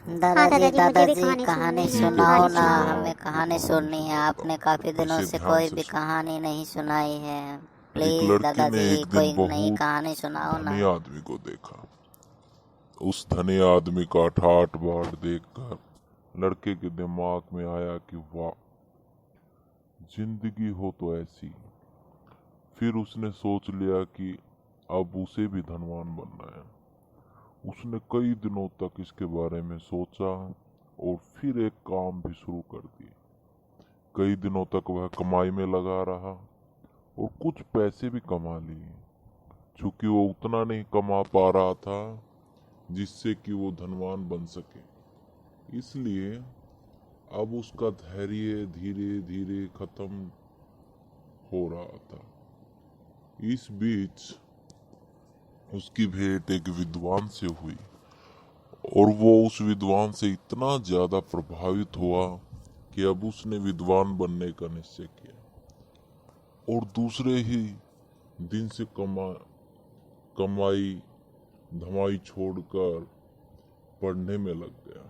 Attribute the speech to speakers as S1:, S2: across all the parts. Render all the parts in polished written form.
S1: हाँ दादाजी, मुझे भी
S2: दादाजी
S1: कहानी
S2: कहानी
S1: सुननी है,
S2: सुनाओ
S1: कहानी
S2: ना।
S1: सुनाओ।
S2: हमें कहानी सुननी है। आपने काफी दिनों
S3: इसे
S2: से
S3: ध्यान
S2: कोई
S3: से
S2: भी
S3: सुनो।
S2: कहानी नहीं सुनाई है।
S3: एक
S2: प्लीज
S3: लड़की ने
S2: दादाजी
S3: एक दिन
S2: कोई नई
S3: बहुत
S2: कहानी सुनाओ ना।
S3: धनी आदमी को देखा। उस धनी आदमी का ठाट बाट देखकर लड़के के दिमाग में आया कि वाह, जिंदगी हो तो ऐसी। फिर उसने सोच लिया कि अब उसे भी धनवान बनना है। उसने कई दिनों तक इसके बारे में सोचा और फिर एक काम भी शुरू कर दी। कई दिनों तक वह कमाई में लगा रहा और कुछ पैसे भी कमा लिए। चूंकि वो उतना नहीं कमा पा रहा था जिससे कि वो धनवान बन सके, इसलिए अब उसका धैर्य धीरे धीरे खत्म हो रहा था। इस बीच उसकी भेंट एक विद्वान से हुई और वो उस विद्वान से इतना ज्यादा प्रभावित हुआ कि अब उसने विद्वान बनने का निश्चय किया और दूसरे ही दिन से कमाई धमाई छोड़कर पढ़ने में लग गया।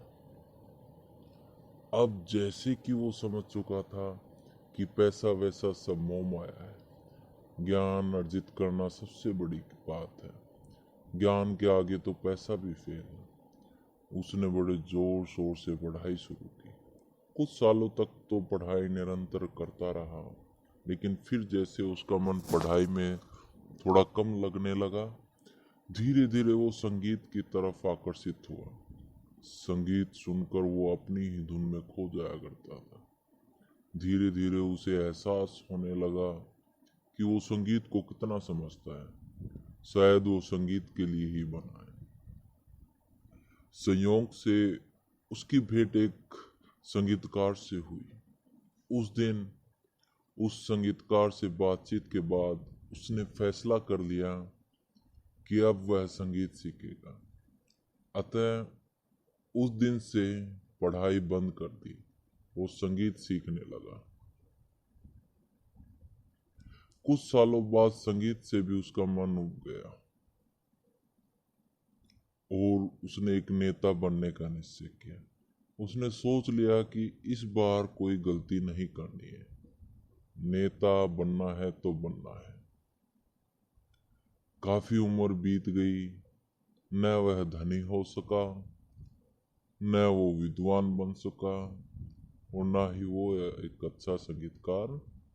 S3: अब जैसे कि वो समझ चुका था कि पैसा वैसा सब मोह माया है, ज्ञान अर्जित करना सबसे बड़ी बात है, ज्ञान के आगे तो पैसा भी फेल है। उसने बड़े जोर शोर से पढ़ाई शुरू की। कुछ सालों तक तो पढ़ाई निरंतर करता रहा, लेकिन फिर जैसे उसका मन पढ़ाई में थोड़ा कम लगने लगा, धीरे धीरे वो संगीत की तरफ आकर्षित हुआ। संगीत सुनकर वो अपनी ही धुन में खो जाया करता था। धीरे धीरे उसे एहसास होने लगा कि वो संगीत को कितना समझता है। शायद वो संगीत के लिए ही बना है। संयोग से उसकी भेंट एक संगीतकार से हुई। उस दिन उस संगीतकार से बातचीत के बाद उसने फैसला कर लिया कि अब वह संगीत सीखेगा। अतः उस दिन से पढ़ाई बंद कर दी। वो संगीत सीखने लगा। कुछ सालों बाद संगीत से भी उसका मन उब गया और उसने एक नेता बनने का निश्चय किया। उसने सोच लिया कि इस बार कोई गलती नहीं करनी है, नेता बनना है तो बनना है। काफी उम्र बीत गई, न वह धनी हो सका, न वो विद्वान बन सका और न ही वो एक अच्छा संगीतकार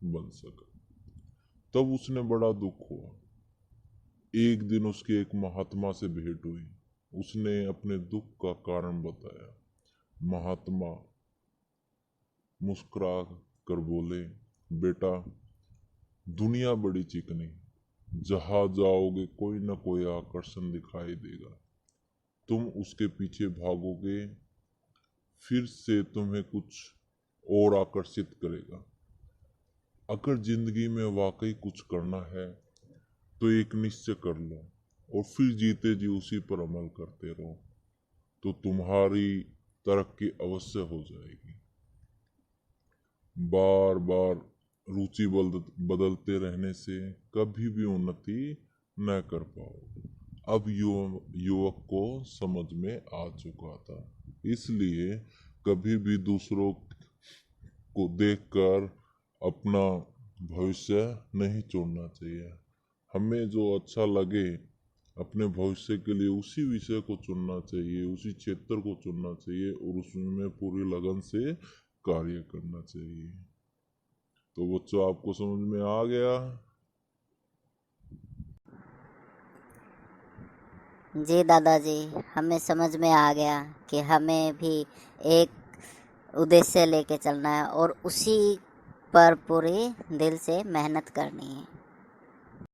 S3: बन सका। तब उसने बड़ा दुख हुआ। एक दिन उसकी एक महात्मा से भेंट हुई। उसने अपने दुख का कारण बताया। महात्मा मुस्कुरा कर बोले, बेटा, दुनिया बड़ी चिकनी, जहां जाओगे कोई न कोई आकर्षण दिखाई देगा। तुम उसके पीछे भागोगे, फिर से तुम्हें कुछ और आकर्षित करेगा। अगर जिंदगी में वाकई कुछ करना है तो एक निश्चय कर लो और फिर जीते जी उसी पर अमल करते रहो, तो तुम्हारी तरक्की अवश्य हो जाएगी। बार बार रुचि बदलते रहने से कभी भी उन्नति न कर पाओ। अब युवक को समझ में आ चुका था, इसलिए कभी भी दूसरों को देखकर अपना भविष्य नहीं छोड़ना चाहिए। हमें जो अच्छा लगे अपने भविष्य के लिए उसी विषय को चुनना चाहिए, उसी क्षेत्र को चुनना चाहिए और उसमें पूरी लगन से कार्य करना चाहिए। तो बच्चों, आपको समझ में आ गया?
S2: जी दादाजी, हमें समझ में आ गया कि हमें भी एक उद्देश्य लेके चलना है और उसी पर पूरी दिल से मेहनत करनी है।